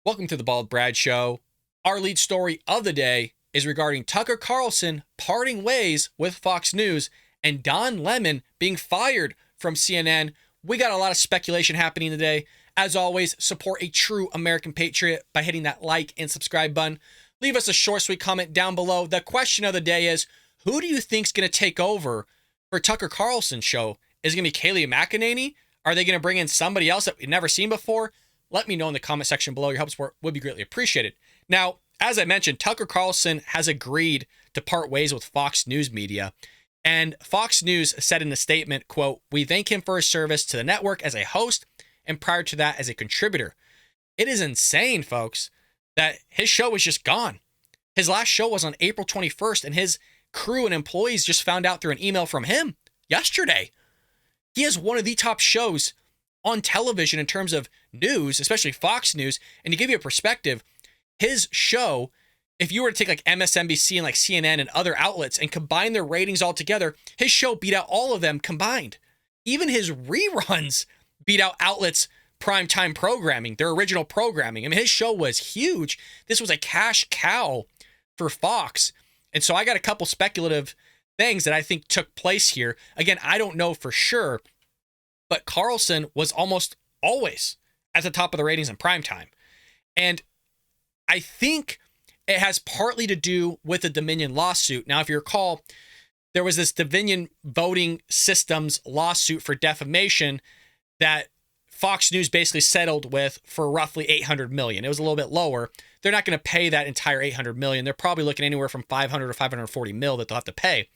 Welcome to the Bald Brad Show. Our lead story of the day is regarding Tucker Carlson parting ways with Fox News and Don Lemon being fired from CNN. We got a lot of speculation happening today. As always, support a true American patriot by hitting that like and subscribe button. Leave us a short, sweet comment down below. The question of the day is, who do you think's going to take over for Tucker Carlson's show? Is it going to be Kayleigh McEnany? Are they going to bring in somebody else that we've never seen before? Let me know in the comment section below. Your help support would be greatly appreciated. Now, as I mentioned, Tucker Carlson has agreed to part ways with Fox News Media. And Fox News said in a statement, quote, "We thank him for his service to the network as a host and prior to that as a contributor." It is insane, folks, that his show was just gone. His last show was on April 21st, and his crew and employees just found out through an email from him yesterday. He has one of the top shows on television in terms of news, especially Fox News. And to give you a perspective, his show, if you were to take like MSNBC and like CNN and other outlets and combine their ratings all together, his show beat out all of them combined. Even his reruns beat out outlets' primetime programming, their original programming. I mean, his show was huge. This was a cash cow for Fox. And so I got a couple speculative things that I think took place here. Again, I don't know for sure, but Carlson was almost always at the top of the ratings in primetime. And I think it has partly to do with the Dominion lawsuit. Now, if you recall, there was this Dominion voting systems lawsuit for defamation that Fox News basically settled with for roughly $800 million. It was a little bit lower. They're not going to pay that entire $800 million. They're probably looking anywhere from $500 or $540 million that they'll have to pay.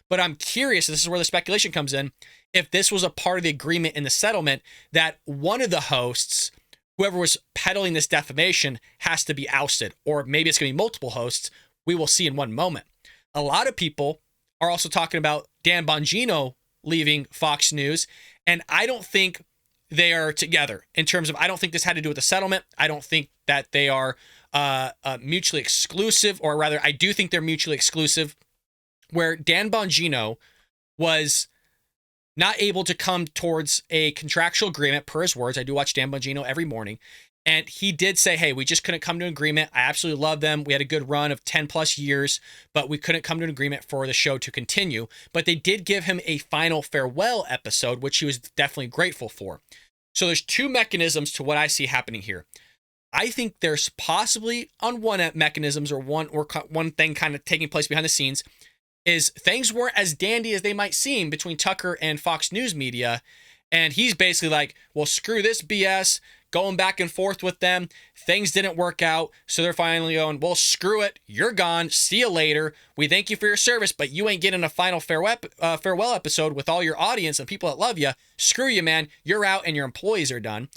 But I'm curious, this is where the speculation comes in, if this was a part of the agreement in the settlement that one of the hosts, whoever was peddling this defamation, has to be ousted. Or maybe it's going to be multiple hosts. We will see in one moment. A lot of people are also talking about Dan Bongino leaving Fox News, and I don't think they are together in terms of, I don't think this had to do with the settlement. I don't think that they are mutually exclusive, or rather, I do think they're mutually exclusive, where Dan Bongino was not able to come towards a contractual agreement per his words. I do watch Dan Bongino every morning. And he did say, hey, we just couldn't come to an agreement. I absolutely love them. We had a good run of 10 plus years, but we couldn't come to an agreement for the show to continue. But they did give him a final farewell episode, which he was definitely grateful for. So there's two mechanisms to what I see happening here. I think there's possibly on one mechanisms or one thing kind of taking place behind the scenes is things weren't as dandy as they might seem between Tucker and Fox News Media. And he's basically like, well, screw this BS, going back and forth with them. Things didn't work out. So they're finally going, well, screw it. You're gone. See you later. We thank you for your service, but you ain't getting a final farewell episode with all your audience and people that love you. Screw you, man. You're out and your employees are done.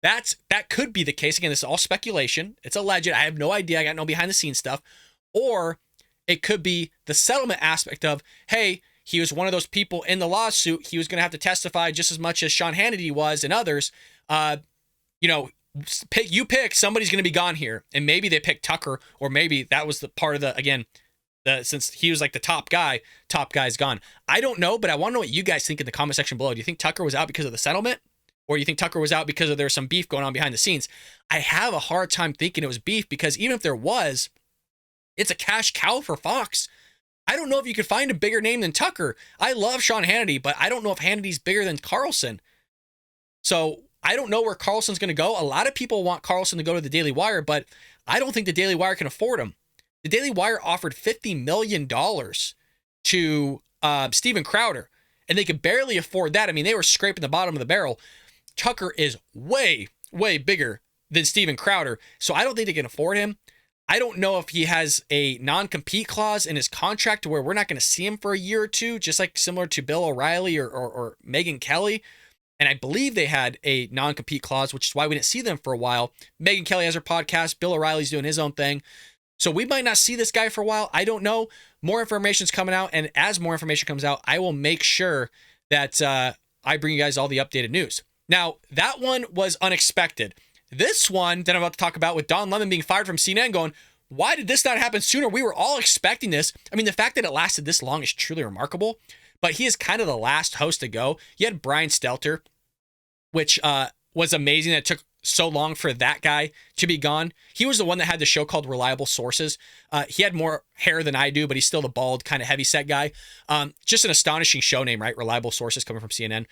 That could be the case. Again, this is all speculation. It's alleged. I have no idea. I got no behind the scenes stuff. Or it could be the settlement aspect of, hey, he was one of those people in the lawsuit. He was going to have to testify just as much as Sean Hannity was and others. Pick, somebody's going to be gone here. And maybe they picked Tucker, or maybe that was the part of since he was like the top guy's gone. I don't know, but I want to know what you guys think in the comment section below. Do you think Tucker was out because of the settlement? Or you think Tucker was out because there's some beef going on behind the scenes? I have a hard time thinking it was beef, because even if there was, it's a cash cow for Fox. I don't know if you could find a bigger name than Tucker. I love Sean Hannity, but I don't know if Hannity's bigger than Carlson. So I don't know where Carlson's going to go. A lot of people want Carlson to go to the Daily Wire, but I don't think the Daily Wire can afford him. The Daily Wire offered $50 million to Steven Crowder, and they could barely afford that. I mean, they were scraping the bottom of the barrel. Tucker is way, way bigger than Steven Crowder, so I don't think they can afford him. I don't know if he has a non-compete clause in his contract to where we're not going to see him for a year or two, just like similar to Bill O'Reilly or Megyn Kelly. And I believe they had a non-compete clause, which is why we didn't see them for a while. Megyn Kelly has her podcast. Bill O'Reilly's doing his own thing. So we might not see this guy for a while. I don't know. More information's coming out. And as more information comes out, I will make sure that I bring you guys all the updated news. Now, that one was unexpected. This one that I'm about to talk about with Don Lemon being fired from CNN going, why did this not happen sooner? We were all expecting this. I mean, the fact that it lasted this long is truly remarkable, but he is kind of the last host to go. You had Brian Stelter, which was amazing. That took so long for that guy to be gone. He was the one that had the show called Reliable Sources. He had more hair than I do, but he's still the bald, kind of heavy-set guy. Just an astonishing show name, right? Reliable Sources coming from CNN.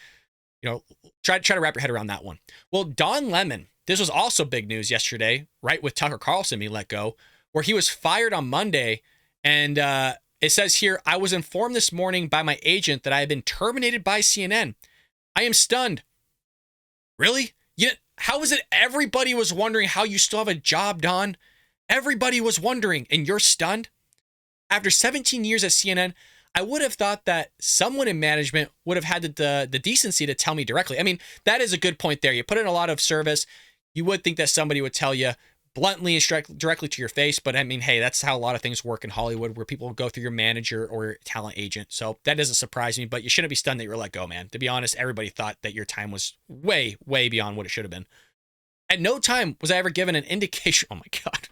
You know, try to wrap your head around that one. Well, Don Lemon, this was also big news yesterday, right, with Tucker Carlson being let go, where he was fired on Monday. And it says here, I was informed this morning by my agent that I had been terminated by CNN. I am stunned. Really? How is it everybody was wondering how you still have a job, Don? Everybody was wondering, and you're stunned? After 17 years at CNN, I would have thought that someone in management would have had the decency to tell me directly. I mean, that is a good point there. You put in a lot of service. You would think that somebody would tell you bluntly and directly to your face. But I mean, hey, that's how a lot of things work in Hollywood, where people go through your manager or your talent agent. So that doesn't surprise me, but you shouldn't be stunned that you were let go, man. To be honest, everybody thought that your time was way, way beyond what it should have been. At no time was I ever given an indication. Oh my God.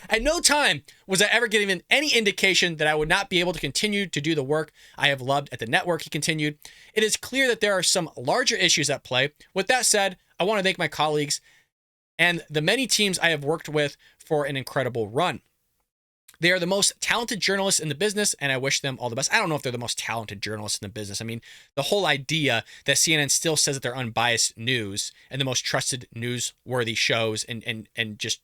At no time was I ever given any indication that I would not be able to continue to do the work I have loved at the network, he continued. It is clear that there are some larger issues at play. With that said, I want to thank my colleagues and the many teams I have worked with for an incredible run. They are the most talented journalists in the business, and I wish them all the best. I don't know if they're the most talented journalists in the business. I mean, the whole idea that CNN still says that they're unbiased news and the most trusted newsworthy shows and just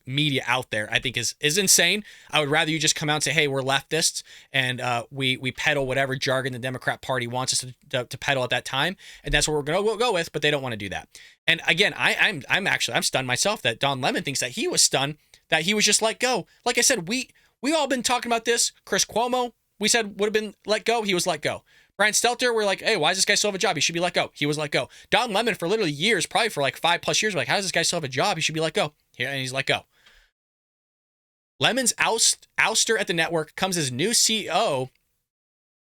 media out there, I think is insane. I would rather you just come out and say, hey, we're leftists and we peddle whatever jargon the Democrat Party wants us to peddle at that time, and that's what we're gonna go with. But they don't want to do that. And again, I'm stunned myself that Don Lemon thinks that he was stunned that he was just let go. Like I said, we all been talking about this. Chris Cuomo, we said would have been let go. He was let go. Brian Stelter, we're like, hey, why does this guy still have a job? He should be let go. He was let go. Don Lemon, for literally years, probably for like 5+ years, we're like, how does this guy still have a job? He should be let go. Here, and he's let go. Lemon's ouster at the network comes as new CEO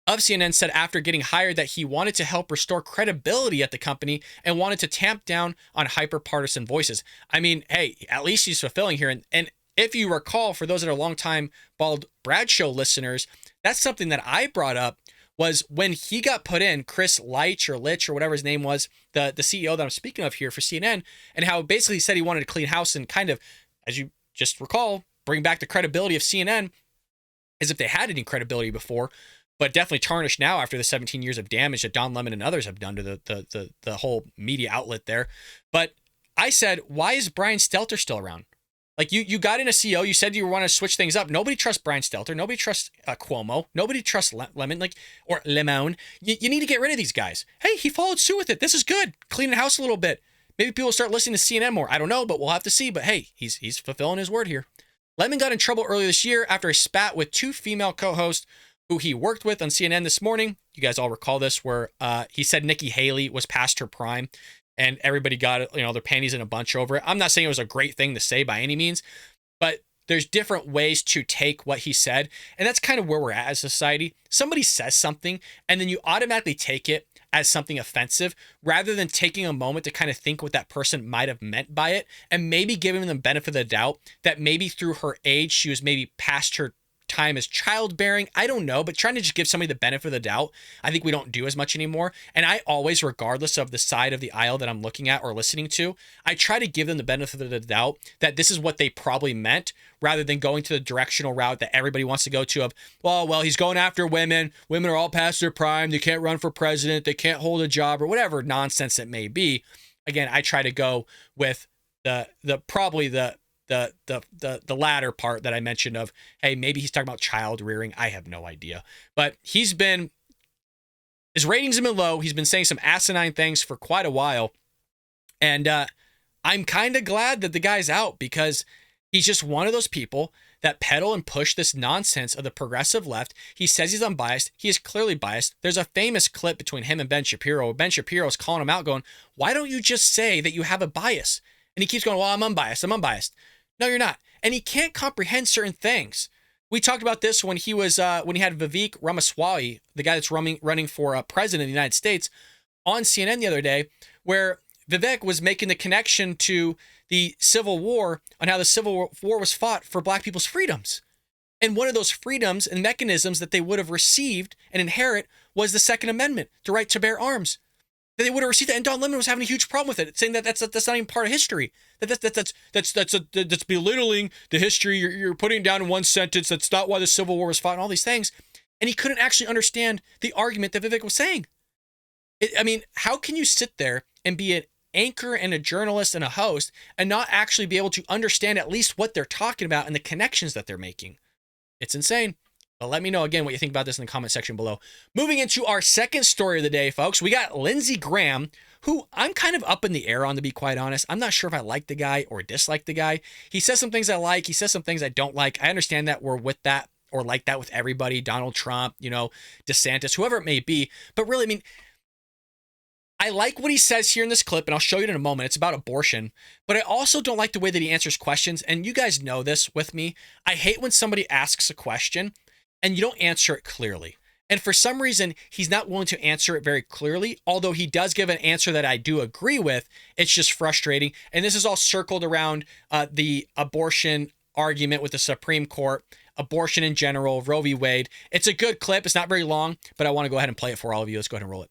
of CNN said after getting hired that he wanted to help restore credibility at the company and wanted to tamp down on hyper-partisan voices. I mean, hey, at least he's fulfilling here. And if you recall, for those that are longtime Bald Brad Show listeners, that's something that I brought up was when he got put in, Chris Leitch or whatever his name was, the CEO that I'm speaking of here for CNN, and how basically he said he wanted to clean house and kind of, as you just recall, bring back the credibility of CNN as if they had any credibility before, but definitely tarnished now after the 17 years of damage that Don Lemon and others have done to the whole media outlet there. But I said, why is Brian Stelter still around? Like you got in a CEO, you said you want to switch things up. Nobody trusts Brian Stelter. Nobody trusts Cuomo. Nobody trusts Lemon, or Lemon. You need to get rid of these guys. Hey, he followed suit with it. This is good. Clean the house a little bit. Maybe people will start listening to CNN more. I don't know, but we'll have to see. But hey, he's fulfilling his word here. Lemon got in trouble earlier this year after a spat with two female co-hosts who he worked with on CNN this morning. You guys all recall this, where he said Nikki Haley was past her prime. And everybody got, their panties in a bunch over it. I'm not saying it was a great thing to say by any means, but there's different ways to take what he said. And that's kind of where we're at as a society. Somebody says something, and then you automatically take it as something offensive, rather than taking a moment to kind of think what that person might have meant by it, and maybe giving them the benefit of the doubt that maybe through her age, she was maybe past her time as childbearing. I don't know, but trying to just give somebody the benefit of the doubt, I think we don't do as much anymore. And I always, regardless of the side of the aisle that I'm looking at or listening to, I try to give them the benefit of the doubt that this is what they probably meant, rather than going to the directional route that everybody wants to go to of, well, he's going after women. Women are all past their prime. They can't run for president. They can't hold a job, or whatever nonsense it may be. Again, I try to go with the latter part that I mentioned of, hey, maybe he's talking about child rearing. I have no idea. But his ratings have been low. He's been saying some asinine things for quite a while. And I'm kind of glad that the guy's out, because he's just one of those people that peddle and push this nonsense of the progressive left. He says he's unbiased. He is clearly biased. There's a famous clip between him and Ben Shapiro. Ben Shapiro is calling him out going, why don't you just say that you have a bias? And he keeps going, well, I'm unbiased. No, you're not. And he can't comprehend certain things. We talked about this when he was when he had Vivek Ramaswamy, the guy that's running for president of the United States, on CNN the other day, where Vivek was making the connection to the Civil War, on how the Civil War was fought for Black people's freedoms. And one of those freedoms and mechanisms that they would have received and inherit was the Second Amendment, the right to bear arms. that they would have received that. And Don Lemon was having a huge problem with it, saying that that's not even part of history. That's belittling the history. You're putting it down in one sentence. That's not why the Civil War was fought and all these things. And he couldn't actually understand the argument that Vivek was saying. I mean, how can you sit there and be an anchor and a journalist and a host and not actually be able to understand at least what they're talking about and the connections that they're making? It's insane. But let me know again what you think about this in the comment section below. Moving into our second story of the day, folks, we got Lindsey Graham, who I'm kind of up in the air on, to be quite honest. I'm not sure if I like the guy or dislike the guy. He says some things I like. He says some things I don't like. I understand that we're with that or like that with everybody, Donald Trump, DeSantis, whoever it may be. But really, I mean, I like what he says here in this clip, and I'll show you in a moment. It's about abortion, but I also don't like the way that he answers questions. And you guys know this with me. I hate when somebody asks a question and you don't answer it clearly. And for some reason, he's not willing to answer it very clearly, although he does give an answer that I do agree with. It's just frustrating. And this is all circled around the abortion argument with the Supreme Court, abortion in general, Roe v. Wade. It's a good clip. It's not very long, but I want to go ahead and play it for all of you. Let's go ahead and roll it.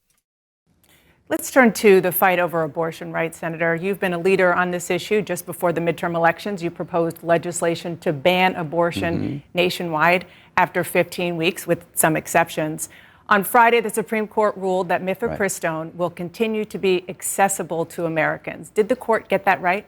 Let's turn to the fight over abortion rights, Senator. You've been a leader on this issue. Just before the midterm elections, you proposed legislation to ban abortion nationwide after 15 weeks, with some exceptions. On Friday, the Supreme Court ruled that mifepristone will continue to be accessible to Americans. Did the court get that right?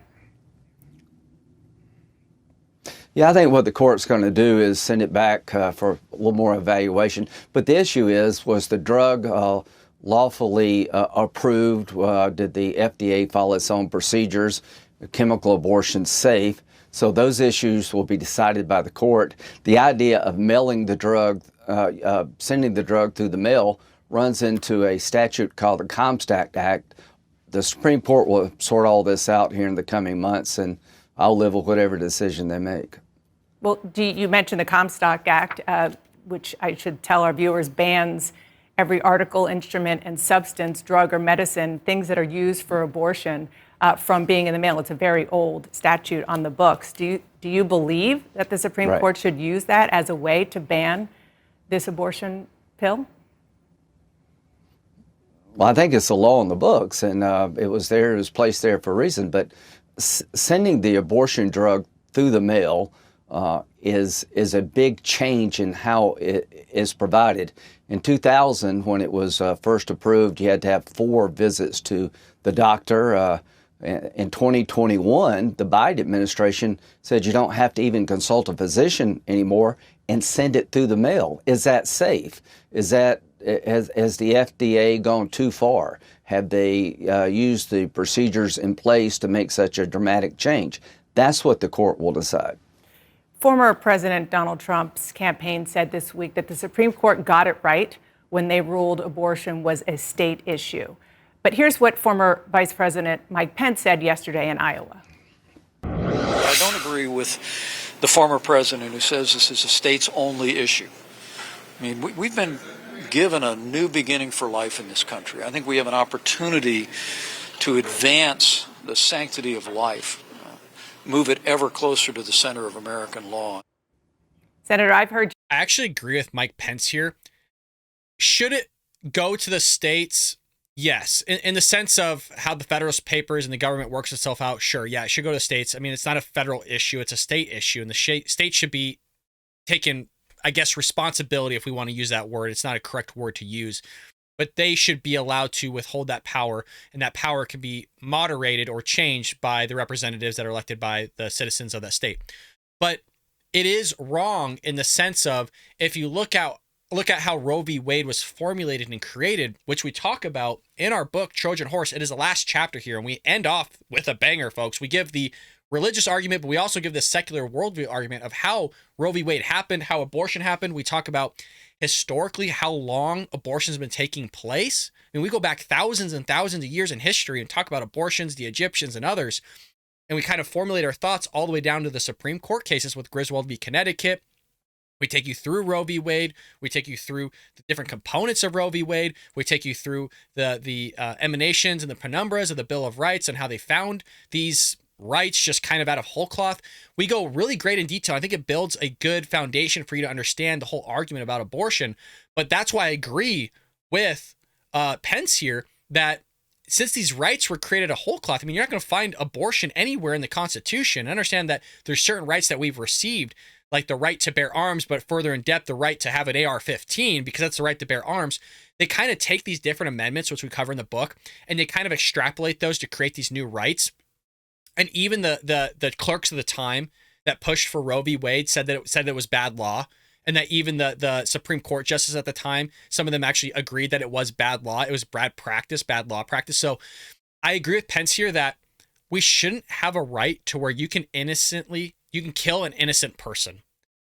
Yeah, I think what the court's going to do is send it back for a little more evaluation. But the issue was the drug lawfully approved? Did the FDA follow its own procedures? Chemical abortion safe? So those issues will be decided by the court. The idea of mailing the drug, sending the drug through the mail, runs into a statute called the Comstock Act. The Supreme Court will sort all this out here in the coming months, and I'll live with whatever decision they make. Well, you mentioned the Comstock Act, which I should tell our viewers bans every article, instrument, and substance, drug or medicine, things that are used for abortion, from being in the mail. It's a very old statute on the books. Do you believe that the Supreme Court should use that as a way to ban this abortion pill? Well, I think it's a law on the books, and it was placed there for a reason. But sending the abortion drug through the mail is a big change in how it is provided. In 2000, when it was first approved, you had to have 4 visits to the doctor. In 2021, the Biden administration said you don't have to even consult a physician anymore and send it through the mail. Is that safe? Has the FDA gone too far? Have they used the procedures in place to make such a dramatic change? That's what the court will decide. Former President Donald Trump's campaign said this week that the Supreme Court got it right when they ruled abortion was a state issue. But here's what former Vice President Mike Pence said yesterday in Iowa. I don't agree with the former president who says this is a states-only issue. I mean, we've been given a new beginning for life in this country. I think we have an opportunity to advance the sanctity of life, move it ever closer to the center of American law. Senator, I've heard. I actually agree with Mike Pence here. Should it go to the states? Yes. In the sense of how the Federalist Papers and the government works itself out, sure. Yeah, it should go to the states. I mean, it's not a federal issue. It's a state issue. And the state should be taking, I guess, responsibility, if we want to use that word. It's not a correct word to use. But they should be allowed to withhold that power, and that power can be moderated or changed by the representatives that are elected by the citizens of that state. But it is wrong in the sense of, if you look at how Roe v. Wade was formulated and created, which we talk about in our book, Trojan Horse. It is the last chapter here, and we end off with a banger, folks. We give the religious argument, but we also give the secular worldview argument of how Roe v. Wade happened, how abortion happened. We talk about historically how long abortion has been taking place. I mean, we go back thousands and thousands of years in history and talk about abortions, the Egyptians and others, and we kind of formulate our thoughts all the way down to the Supreme Court cases with Griswold v. Connecticut. We take you through Roe v. Wade. We take you through the different components of Roe v. Wade. We take you through the emanations and the penumbras of the Bill of Rights and how they found these rights just kind of out of whole cloth. We go really great in detail. I think it builds a good foundation for you to understand the whole argument about abortion. But that's why I agree with Pence here that since these rights were created a whole cloth, I mean, you're not going to find abortion anywhere in the Constitution. I understand that there's certain rights that we've received, like the right to bear arms, but further in depth, the right to have an AR-15, because that's the right to bear arms. They kind of take these different amendments, which we cover in the book, and they kind of extrapolate those to create these new rights. And even the clerks of the time that pushed for Roe v. Wade said that it was bad law, and that even the Supreme Court justices at the time, some of them actually agreed that it was bad law. It was bad law practice. So I agree with Pence here that we shouldn't have a right to where you can kill an innocent person.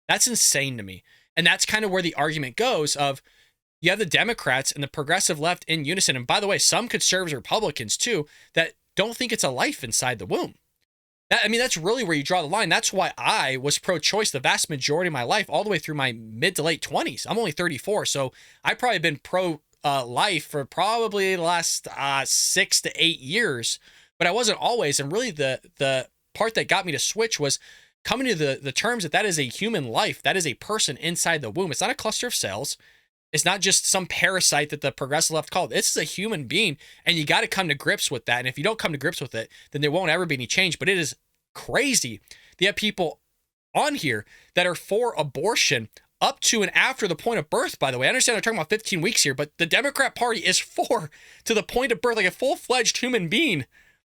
That's insane to me. And that's kind of where the argument goes of, you have the Democrats and the progressive left in unison. And by the way, some conservative Republicans too, that don't think it's a life inside the womb. That's really where you draw the line. That's why I was pro-choice the vast majority of my life, all the way through my mid to late 20s. I'm only 34, so I've probably been pro-life for probably the last 6 to 8 years, but I wasn't always. And really the part that got me to switch was coming to the terms that is a human life. That is a person inside the womb. It's not a cluster of cells. It's not just some parasite that the progressive left called. This is a human being, and you got to come to grips with that. And if you don't come to grips with it, then there won't ever be any change. But it is crazy. You have people on here that are for abortion up to and after the point of birth, by the way. I understand they're talking about 15 weeks here, but the Democrat Party is for to the point of birth, like a full-fledged human being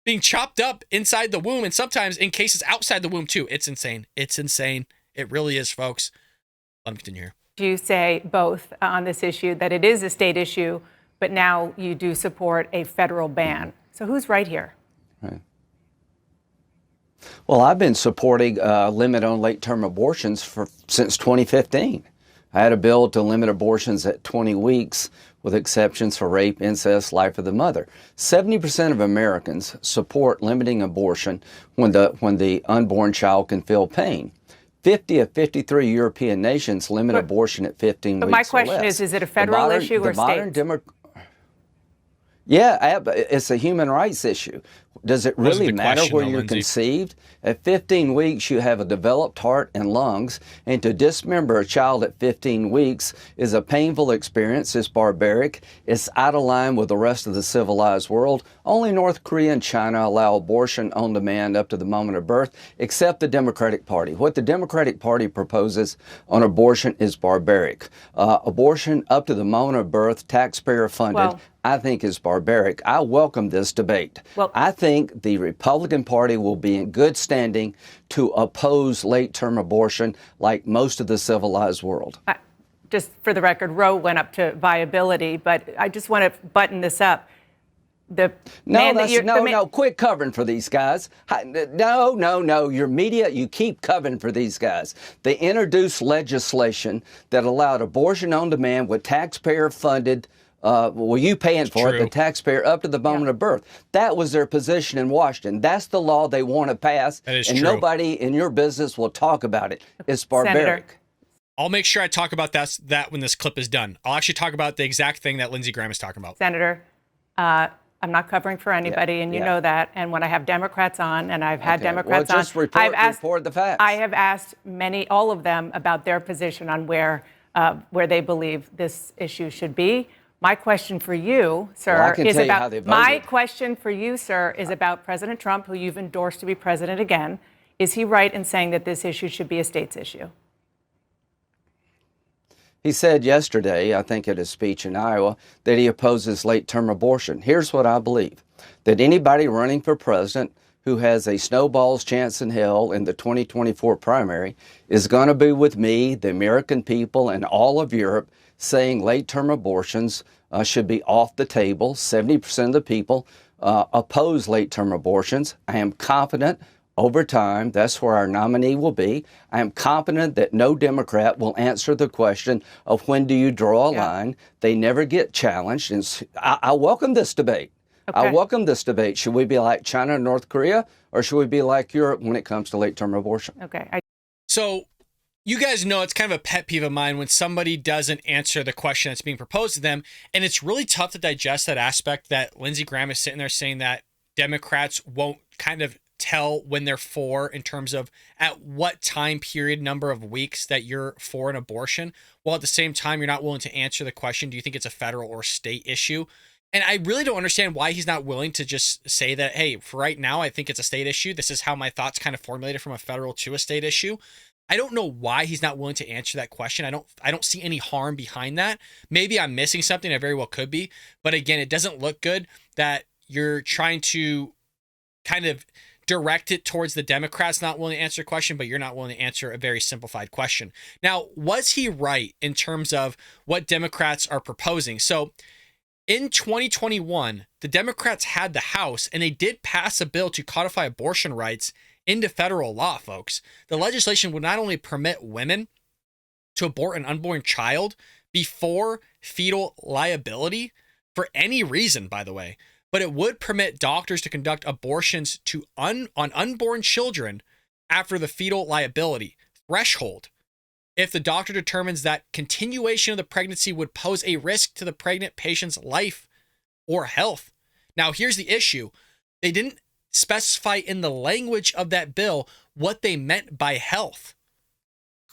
being chopped up inside the womb, and sometimes in cases outside the womb too. It's insane. It's insane. It really is, folks. Let me continue here. You say both on this issue, that it is a state issue, but now you do support a federal ban. So who's right here? Right. Well, I've been supporting a limit on late-term abortions since 2015. I had a bill to limit abortions at 20 weeks with exceptions for rape, incest, life of the mother. 70% of Americans support limiting abortion when the unborn child can feel pain. 50 of 53 European nations limit abortion at 15 weeks or less. But my question is it a federal issue or state? Yeah, it's a human rights issue. Does it really matter where you're conceived? At 15 weeks, you have a developed heart and lungs, and to dismember a child at 15 weeks is a painful experience. It's barbaric. It's out of line with the rest of the civilized world. Only North Korea and China allow abortion on demand up to the moment of birth, except the Democratic Party. What the Democratic Party proposes on abortion is barbaric. Abortion up to the moment of birth, taxpayer funded, I think is barbaric. I welcome this debate. I think the Republican Party will be in good standing to oppose late-term abortion like most of the civilized world. Just for the record, Roe went up to viability, but I just want to button this up. Quit covering for these guys. No. Your media, you keep covering for these guys. They introduced legislation that allowed abortion on demand with taxpayer-funded you paying for it, the taxpayer, up to the moment of birth. That was their position in Washington. That's the law they want to pass, and nobody in your business will talk about it. It's barbaric. Senator. I'll make sure I talk about that when this clip is done. I'll actually talk about the exact thing that Lindsey Graham is talking about. Senator, I'm not covering for anybody, and you know that. And when I have Democrats on, and I've had Democrats just on, report the facts. I have asked all of them about their position on where they believe this issue should be. My question for you, sir, is about President Trump, who you've endorsed to be president again. Is he right in saying that this issue should be a state's issue? He said yesterday, I think at his speech in Iowa, that he opposes late-term abortion. Here's what I believe, that anybody running for president who has a snowball's chance in hell in the 2024 primary is going to be with me, the American people, and all of Europe saying late-term abortions should be off the table. 70% of the people oppose late-term abortions. I am confident over time that's where our nominee will be. I am confident that no Democrat will answer the question of when do you draw a line. They never get challenged. And I welcome this debate. Okay. I welcome this debate. Should we be like China and North Korea, or should we be like Europe when it comes to late-term abortion? Okay. So you guys know it's kind of a pet peeve of mine when somebody doesn't answer the question that's being proposed to them. And it's really tough to digest that aspect that Lindsey Graham is sitting there saying that Democrats won't kind of tell when they're for, in terms of at what time period, number of weeks that you're for an abortion, while at the same time you're not willing to answer the question, do you think it's a federal or state issue? And I really don't understand why he's not willing to just say that, hey, for right now, I think it's a state issue. This is how my thoughts kind of formulated from a federal to a state issue. I don't know why he's not willing to answer that question. I don't see any harm behind that. Maybe I'm missing something. I very well could be. But again, it doesn't look good that you're trying to kind of direct it towards the Democrats not willing to answer a question, but you're not willing to answer a very simplified question. Now, was he right in terms of what Democrats are proposing? So in 2021, the Democrats had the House, and they did pass a bill to codify abortion rights into federal law, folks. The legislation would not only permit women to abort an unborn child before fetal liability for any reason, by the way, but it would permit doctors to conduct abortions on unborn children after the fetal liability threshold if the doctor determines that continuation of the pregnancy would pose a risk to the pregnant patient's life or health. Now, here's the issue. They didn't specify in the language of that bill what they meant by health.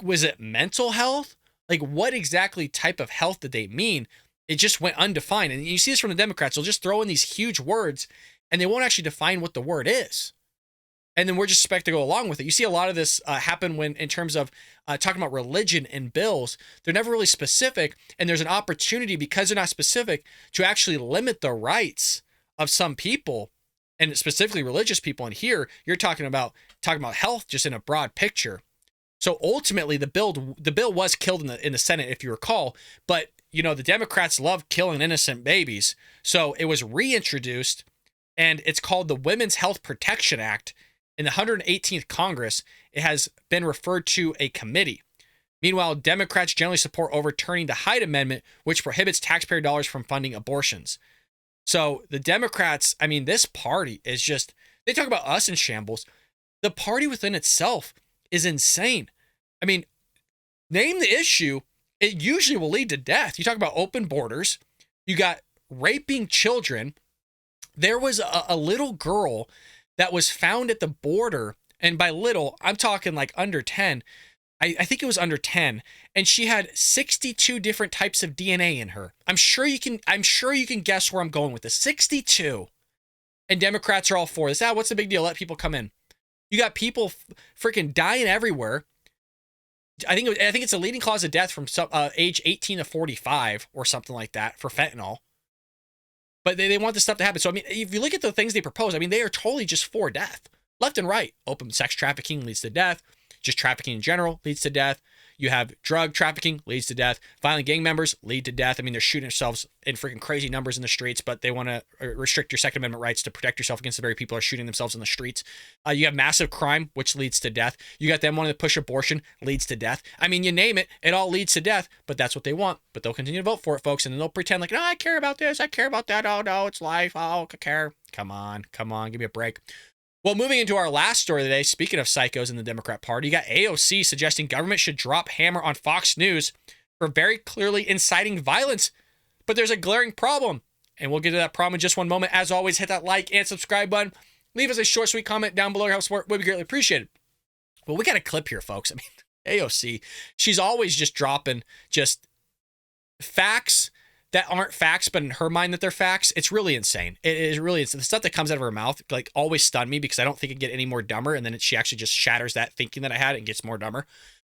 Was it mental health? Like, what exactly type of health did they mean? It just went undefined. And you see this from the Democrats. They'll just throw in these huge words, and they won't actually define what the word is. And then we're just expected to go along with it. You see a lot of this happen when, in terms of talking about religion in bills, they're never really specific. And there's an opportunity, because they're not specific, to actually limit the rights of some people, and specifically religious people. And here you're talking about health just in a broad picture. So ultimately, the bill was killed in the Senate, if you recall. But you know, the Democrats love killing innocent babies, so it was reintroduced, and it's called the Women's Health Protection Act. In the 118th Congress, it has been referred to a committee. Meanwhile, Democrats generally support overturning the Hyde Amendment, which prohibits taxpayer dollars from funding abortions. So the Democrats, I mean, this party is just, they talk about us in shambles. The party within itself is insane. I mean, name the issue, it usually will lead to death. You talk about open borders, you got raping children. There was a little girl that was found at the border, and by little, I'm talking like under 10. I think it was under 10, and she had 62 different types of DNA in her. I'm sure you can guess where I'm going with this. 62. And Democrats are all for this. What's the big deal? Let people come in. You got people freaking dying everywhere. I think it's a leading cause of death from age 18 to 45 or something like that for fentanyl. But they want this stuff to happen. So, I mean, if you look at the things they propose, I mean, they are totally just for death. Left and right. Open sex trafficking leads to death. Just trafficking in general leads to death. You have drug trafficking leads to death. Violent gang members lead to death. I mean, they're shooting themselves in freaking crazy numbers in the streets, but they want to restrict your Second Amendment rights to protect yourself against the very people who are shooting themselves in the streets. You have massive crime, which leads to death. You got them wanting to push abortion, leads to death. I mean, you name it, it all leads to death, but that's what they want. But they'll continue to vote for it, folks, and then they'll pretend like, no, I care about this, I care about that. Oh, no, it's life. Oh, I care. Come on, give me a break. Well, moving into our last story today, speaking of psychos in the Democrat Party, you got AOC suggesting government should drop hammer on Fox News for very clearly inciting violence. But there's a glaring problem, and we'll get to that problem in just one moment. As always, hit that like and subscribe button. Leave us a short, sweet comment down below. Your help support would be greatly appreciated. Well, we got a clip here, folks. I mean, AOC, she's always just dropping just facts that aren't facts, but in her mind that they're facts. It's really insane. It is really insane. The stuff that comes out of her mouth like always stunned me because I don't think it can get any more dumber. And then she actually just shatters that thinking that I had and gets more dumber.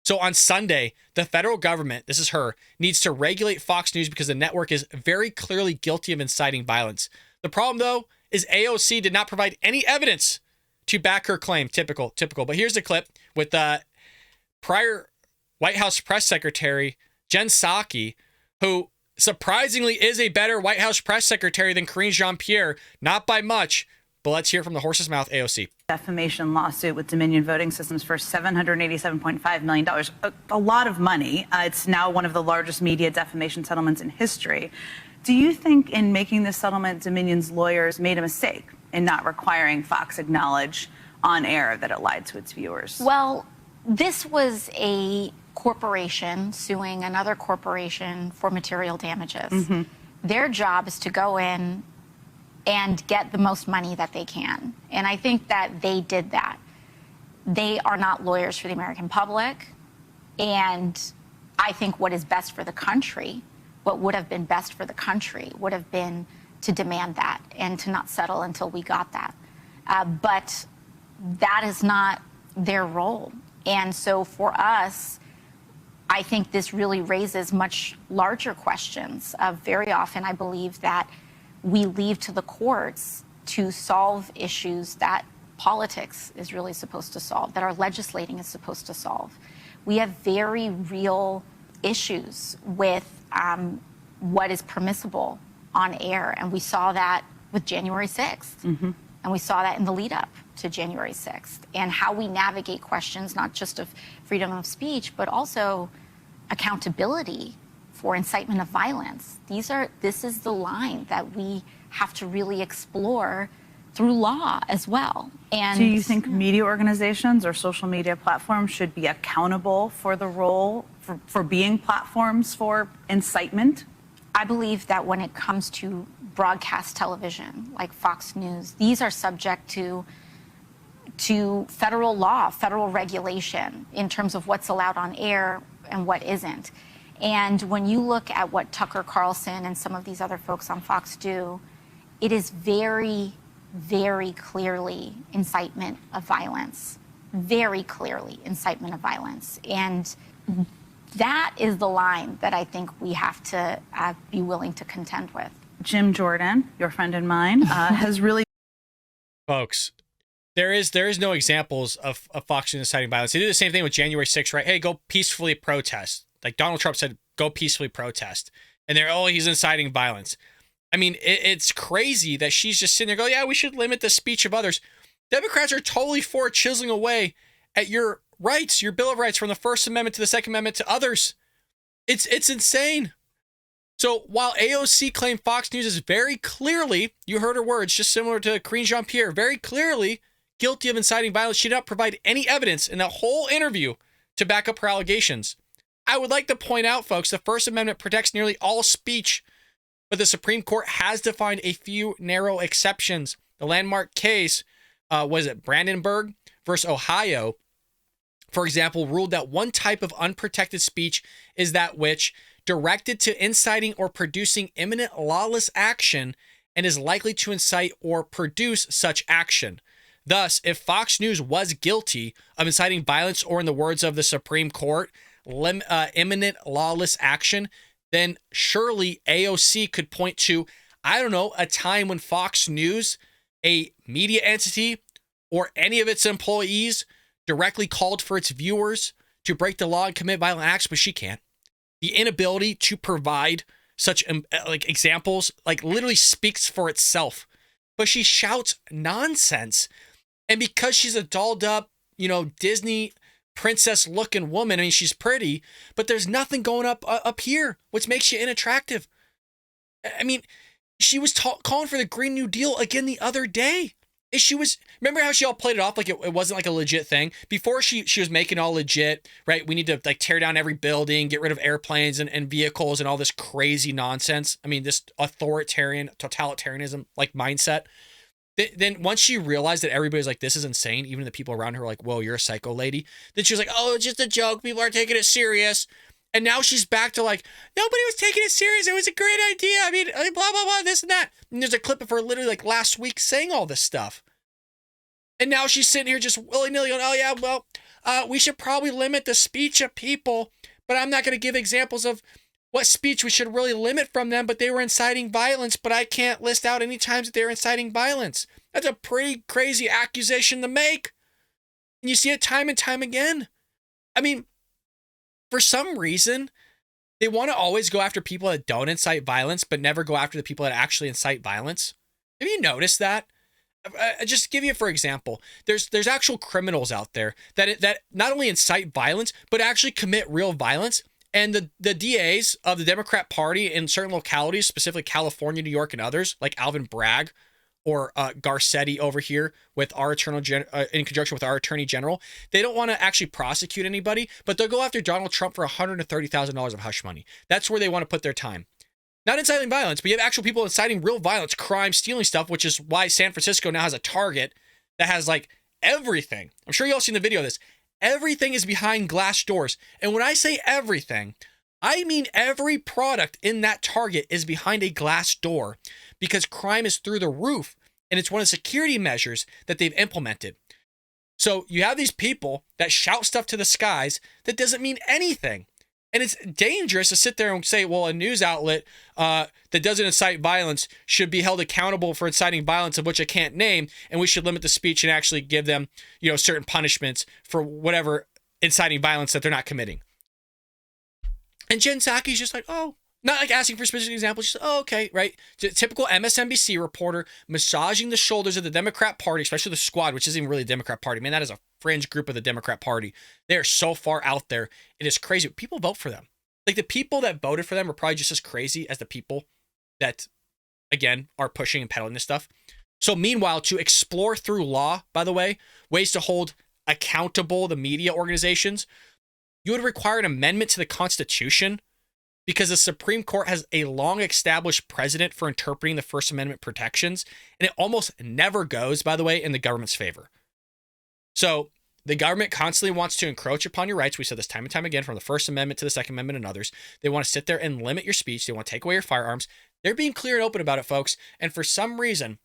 So on Sunday, the federal government, this is her, needs to regulate Fox News because the network is very clearly guilty of inciting violence. The problem, though, is AOC did not provide any evidence to back her claim. Typical. But here's the clip with prior White House press secretary Jen Psaki, who surprisingly is a better White House press secretary than Karine Jean-Pierre, not by much, but let's hear from the horse's mouth, AOC. Defamation lawsuit with Dominion Voting Systems for $787.5 million, a lot of money. It's now one of the largest media defamation settlements in history. Do you think in making this settlement, Dominion's lawyers made a mistake in not requiring Fox acknowledge on air that it lied to its viewers? Well, this was a corporation suing another corporation for material damages. Mm-hmm. Their job is to go in and get the most money that they can. And I think that they did that. They are not lawyers for the American public. And I think what is best for the country, what would have been best for the country, would have been to demand that and to not settle until we got that. But that is not their role. And so for us, I think this really raises much larger questions. Very often, I believe that we leave to the courts to solve issues that politics is really supposed to solve, that our legislating is supposed to solve. We have very real issues with what is permissible on air, and we saw that with January 6th. And we saw that in the lead up to January 6th, and how we navigate questions, not just of freedom of speech, but also accountability for incitement of violence. This is the line that we have to really explore through law as well. And do you think media organizations or social media platforms should be accountable for the role for being platforms for incitement? I believe that when it comes to broadcast television, like Fox News, these are subject to federal law, federal regulation in terms of what's allowed on air and what isn't. And when you look at what Tucker Carlson and some of these other folks on Fox do, it is very, very clearly incitement of violence. Very clearly incitement of violence. And that is the line that I think we have to be willing to contend with. Jim Jordan, your friend and mine, has really... Folks, there is no examples of Fox News inciting violence. They do the same thing with January 6th, right? Hey, go peacefully protest. Like Donald Trump said, go peacefully protest. And they're, oh, he's inciting violence. I mean, it's crazy that she's just sitting there going, yeah, we should limit the speech of others. Democrats are totally for chiseling away at your rights, your Bill of Rights, from the First Amendment to the Second Amendment to others. It's insane. So while AOC claimed Fox News is very clearly, you heard her words, just similar to Karine Jean-Pierre, very clearly guilty of inciting violence, she did not provide any evidence in the whole interview to back up her allegations. I would like to point out, folks, the First Amendment protects nearly all speech, but the Supreme Court has defined a few narrow exceptions. The landmark case, was it Brandenburg versus Ohio, for example, ruled that one type of unprotected speech is that which directed to inciting or producing imminent lawless action and is likely to incite or produce such action. Thus, if Fox News was guilty of inciting violence, or in the words of the Supreme Court, imminent lawless action, then surely AOC could point to, I don't know, a time when Fox News, a media entity, or any of its employees directly called for its viewers to break the law and commit violent acts, but she can't. The inability to provide such examples literally speaks for itself. But she shouts nonsense. And because she's a dolled up, Disney princess looking woman, I mean, she's pretty, but there's nothing going up here, which makes you unattractive. I mean, she was calling for the Green New Deal again the other day. Remember how she all played it off like it wasn't like a legit thing? Before she was making it all legit, right? We need to tear down every building, get rid of airplanes and vehicles and all this crazy nonsense. I mean, this authoritarian, totalitarianism mindset. Then once she realized that everybody's like, this is insane, even the people around her were like, whoa, you're a psycho lady. Then she was like, oh, it's just a joke. People are taking it serious. And now she's back to nobody was taking it serious. It was a great idea. I mean, blah, blah, blah, this and that. And there's a clip of her literally last week saying all this stuff. And now she's sitting here just willy-nilly going, oh, yeah, well, we should probably limit the speech of people, but I'm not going to give examples of what speech we should really limit from them, but they were inciting violence, but I can't list out any times that they were inciting violence. That's a pretty crazy accusation to make. And you see it time and time again. I mean, for some reason, they want to always go after people that don't incite violence, but never go after the people that actually incite violence. Have you noticed that? Just give you, for example, there's actual criminals out there that not only incite violence, but actually commit real violence. And the DAs of the Democrat Party in certain localities, specifically California, New York, and others, like Alvin Bragg or Garcetti over here with in conjunction with our Attorney General, they don't want to actually prosecute anybody, but they'll go after Donald Trump for $130,000 of hush money. That's where they want to put their time. Not inciting violence, but you have actual people inciting real violence, crime, stealing stuff, which is why San Francisco now has a Target that has everything. I'm sure you all seen the video of this. Everything is behind glass doors. And when I say everything, I mean every product in that Target is behind a glass door, because crime is through the roof, and it's one of the security measures that they've implemented. So you have these people that shout stuff to the skies that doesn't mean anything. And it's dangerous to sit there and say, well, a news outlet that doesn't incite violence should be held accountable for inciting violence, of which I can't name, and we should limit the speech and actually give them, certain punishments for whatever inciting violence that they're not committing. And Jen Psaki's just like, oh, not like asking for specific examples, just, oh, okay, right? Typical MSNBC reporter massaging the shoulders of the Democrat Party, especially the Squad, which isn't even really the Democrat Party. Man, that is a fringe group of the Democrat Party. They are so far out there. It is crazy. People vote for them. Like, the people that voted for them are probably just as crazy as the people that, again, are pushing and peddling this stuff. So meanwhile, to explore through law, by the way, ways to hold accountable the media organizations, you would require an amendment to the Constitution, because the Supreme Court has a long established precedent for interpreting the First Amendment protections, and it almost never goes, by the way, in the government's favor. So the government constantly wants to encroach upon your rights. We said this time and time again, from the First Amendment to the Second Amendment and others. They want to sit there and limit your speech. They want to take away your firearms. They're being clear and open about it, folks. And for some reason,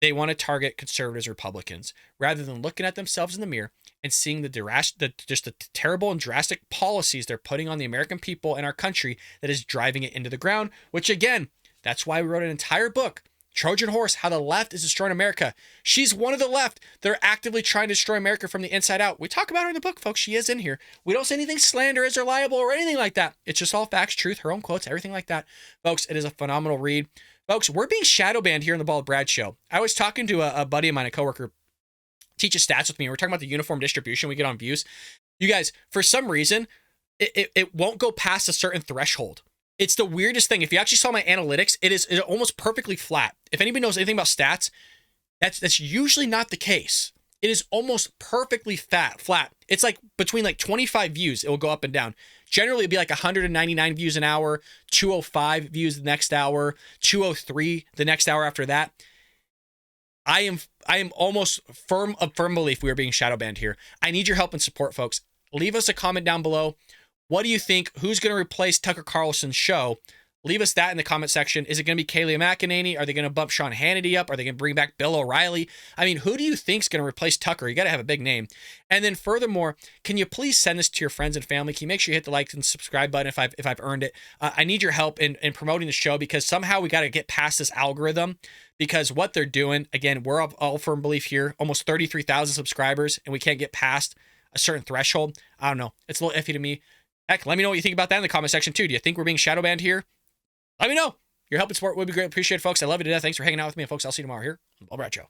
they want to target conservatives, Republicans, rather than looking at themselves in the mirror and seeing the terrible and drastic policies they're putting on the American people and our country that is driving it into the ground, which, again, that's why we wrote an entire book, Trojan Horse, How the Left is Destroying America. She's one of the left that are actively trying to destroy America from the inside out. We talk about her in the book, folks. She is in here. We don't say anything slanderous or liable or anything like that. It's just all facts, truth, her own quotes, everything like that. Folks, it is a phenomenal read. Folks, we're being shadow banned here on the Bald Brad Show. I was talking to a buddy of mine, a coworker, teaches stats with me. We're talking about the uniform distribution we get on views. You guys, for some reason, it won't go past a certain threshold. It's the weirdest thing. If you actually saw my analytics, it is almost perfectly flat. If anybody knows anything about stats, that's usually not the case. It is almost perfectly flat. It's like between like 25 views, it will go up and down. Generally, it'd be like 199 views an hour, 205 views the next hour, 203 the next hour after that. I am almost a firm belief we are being shadow banned here. I need your help and support, folks. Leave us a comment down below. What do you think? Who's going to replace Tucker Carlson's show? Leave us that in the comment section. Is it going to be Kayleigh McEnany? Are they going to bump Sean Hannity up? Are they going to bring back Bill O'Reilly? I mean, who do you think's going to replace Tucker? You got to have a big name. And then furthermore, can you please send this to your friends and family? Can you make sure you hit the like and subscribe button if I've earned it? I need your help in promoting the show, because somehow we got to get past this algorithm, because what they're doing, again, we're all firm belief here, almost 33,000 subscribers, and we can't get past a certain threshold. I don't know. It's a little iffy to me. Heck, let me know what you think about that in the comment section too. Do you think we're being shadow banned here? Let me know. Your help and support would be great. Appreciate it, folks. I love you to death. Thanks for hanging out with me. And folks, I'll see you tomorrow here on the Bald Brad Show.